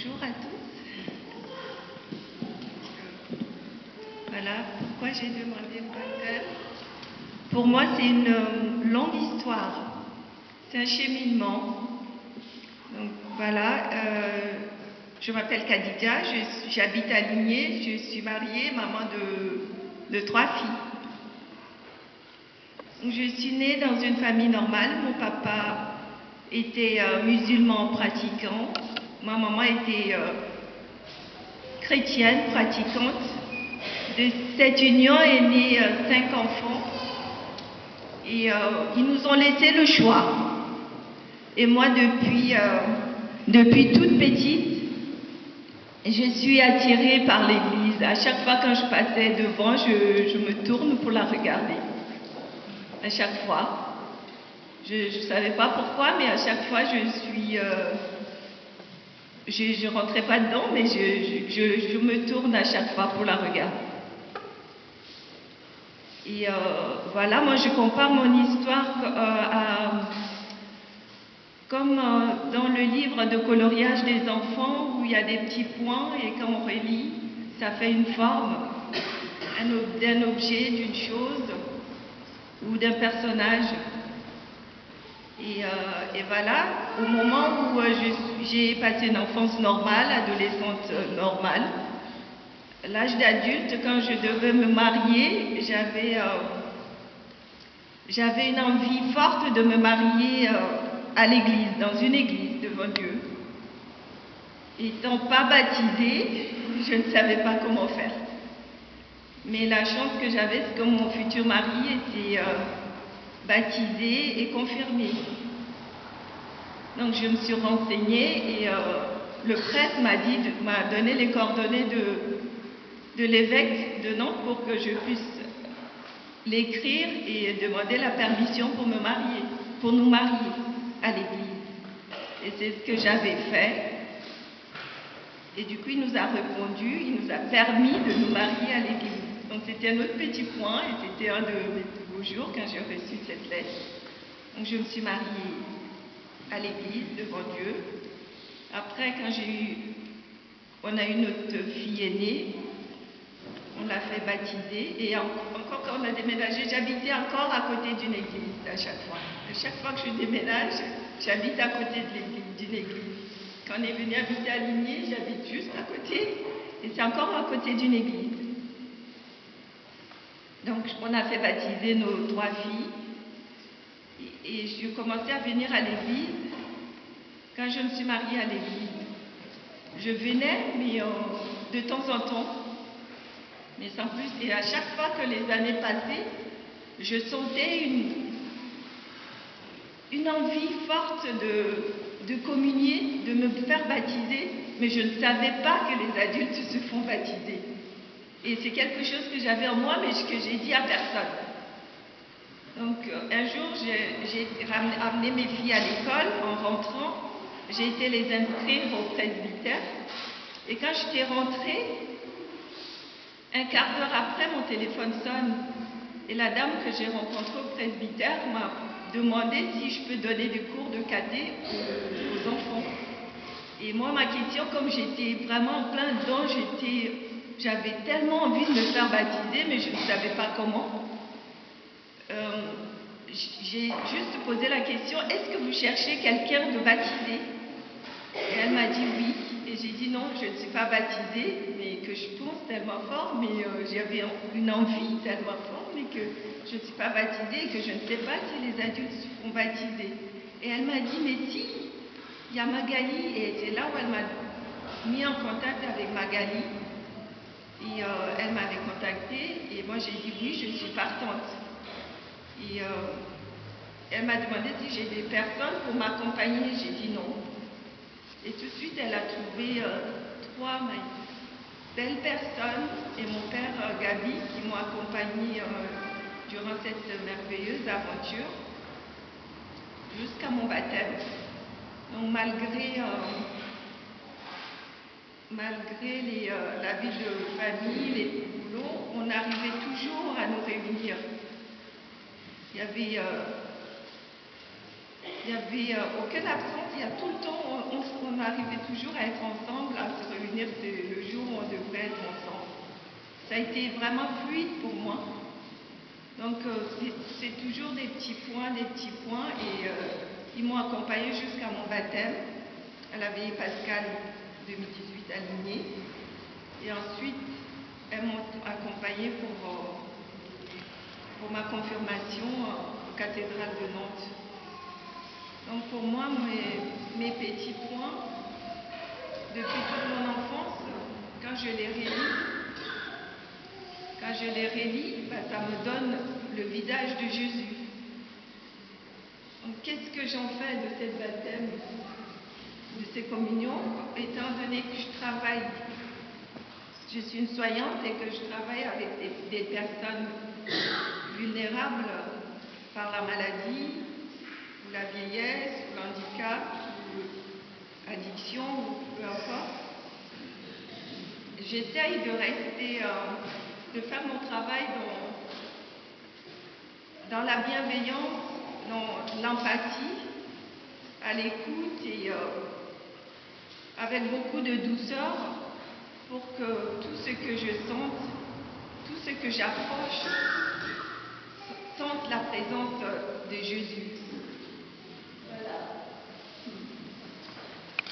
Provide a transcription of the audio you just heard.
Bonjour à tous. Voilà pourquoi j'ai demandé le baptême. Pour moi, c'est une longue histoire. C'est un cheminement. Donc voilà, je m'appelle Khadija, j'habite à Ligné, je suis mariée, maman de 3 filles. Donc, je suis née dans une famille normale. Mon papa était musulman pratiquant. Ma maman était chrétienne pratiquante. De cette union est né 5 enfants. Et ils nous ont laissé le choix. Et moi, depuis toute petite, je suis attirée par l'église. À chaque fois quand je passais devant, je me tourne pour la regarder. À chaque fois. Je ne savais pas pourquoi, mais à chaque fois, je rentrais pas dedans, mais je me tourne à chaque fois pour la regarder. Et voilà, moi je compare mon histoire comme dans le livre de coloriage des enfants où il y a des petits points et quand on relit, ça fait une forme d'un objet, d'une chose ou d'un personnage. Et voilà, au moment où j'ai passé une enfance normale, adolescente normale, l'âge d'adulte, quand je devais me marier, j'avais une envie forte de me marier à l'église, dans une église devant Dieu. Étant pas baptisée, je ne savais pas comment faire. Mais la chance que j'avais, c'est que mon futur mari était baptisé et confirmé. Donc je me suis renseignée et le prêtre m'a donné les coordonnées de l'évêque de Nantes pour que je puisse l'écrire et demander la permission pour nous marier à l'église. Et c'est ce que j'avais fait. Et du coup, il nous a répondu, il nous a permis de nous marier à l'église. Donc c'était un autre petit point et c'était un de mes plus beaux jours quand j'ai reçu cette lettre. Donc je me suis mariée à l'église devant Dieu. Après, quand on a eu notre fille aînée, on l'a fait baptiser et encore quand on a déménagé, j'habitais encore à côté d'une église à chaque fois. À chaque fois que je déménage, j'habite à côté d'une église. Quand on est venu habiter à Ligné, j'habite juste à côté et c'est encore à côté d'une église. Donc on a fait baptiser nos 3 filles et je commençais à venir à l'église quand je me suis mariée à l'église. Je venais, mais de temps en temps. Mais sans plus, et à chaque fois que les années passaient, je sentais une envie forte de communier, de me faire baptiser, mais je ne savais pas que les adultes se font baptiser. Et c'est quelque chose que j'avais en moi, mais que j'ai dit à personne. Donc un jour, j'ai amené mes filles à l'école. En rentrant, j'ai été les inscrire au presbytère. Et quand j'étais rentrée, un quart d'heure après, mon téléphone sonne et la dame que j'ai rencontrée au presbytère m'a demandé si je peux donner des cours de caté aux enfants. Et moi, ma question, comme j'étais vraiment en plein dedans, j'avais tellement envie de me faire baptiser, mais je ne savais pas comment. J'ai juste posé la question, est-ce que vous cherchez quelqu'un de baptisé? Et elle m'a dit oui. Et j'ai dit non, je ne suis pas baptisée, mais que je pense tellement fort, mais j'avais une envie tellement forte, mais que je ne suis pas baptisée et que je ne sais pas si les adultes se font baptiser. Et elle m'a dit, mais si, il y a Magali, et c'est là où elle m'a mis en contact avec Magali. Et elle m'avait contactée, et moi j'ai dit oui, je suis partante. Et elle m'a demandé si j'ai des personnes pour m'accompagner, j'ai dit non. Et tout de suite, elle a trouvé 3 belles personnes et mon père Gabi qui m'ont accompagnée durant cette merveilleuse aventure jusqu'à mon baptême. Donc malgré la vie de famille, les boulots, on arrivait toujours à nous réunir. Il y avait aucune absence, il y a tout le temps, on arrivait toujours à être ensemble, à se réunir le jour où on devrait être ensemble. Ça a été vraiment fluide pour moi. Donc c'est toujours des petits points, et ils m'ont accompagné jusqu'à mon baptême à la veillée pascale 2018 à Ligné. Et ensuite, elles m'ont accompagné pour ma confirmation en cathédrale de Nantes. Donc pour moi, mes petits points, depuis toute mon enfance, quand je les relis, ça me donne le visage de Jésus. Donc qu'est-ce que j'en fais de cette baptême, de ces communions, étant donné que je suis une soignante et que je travaille avec des personnes vulnérables par la maladie, ou la vieillesse, ou l'handicap, ou l'addiction, ou peu importe. J'essaye de rester, de faire mon travail dans la bienveillance, dans l'empathie, à l'écoute et avec beaucoup de douceur pour que tout ce que je sente, tout ce que j'approche, sente la présence de Jésus. Voilà.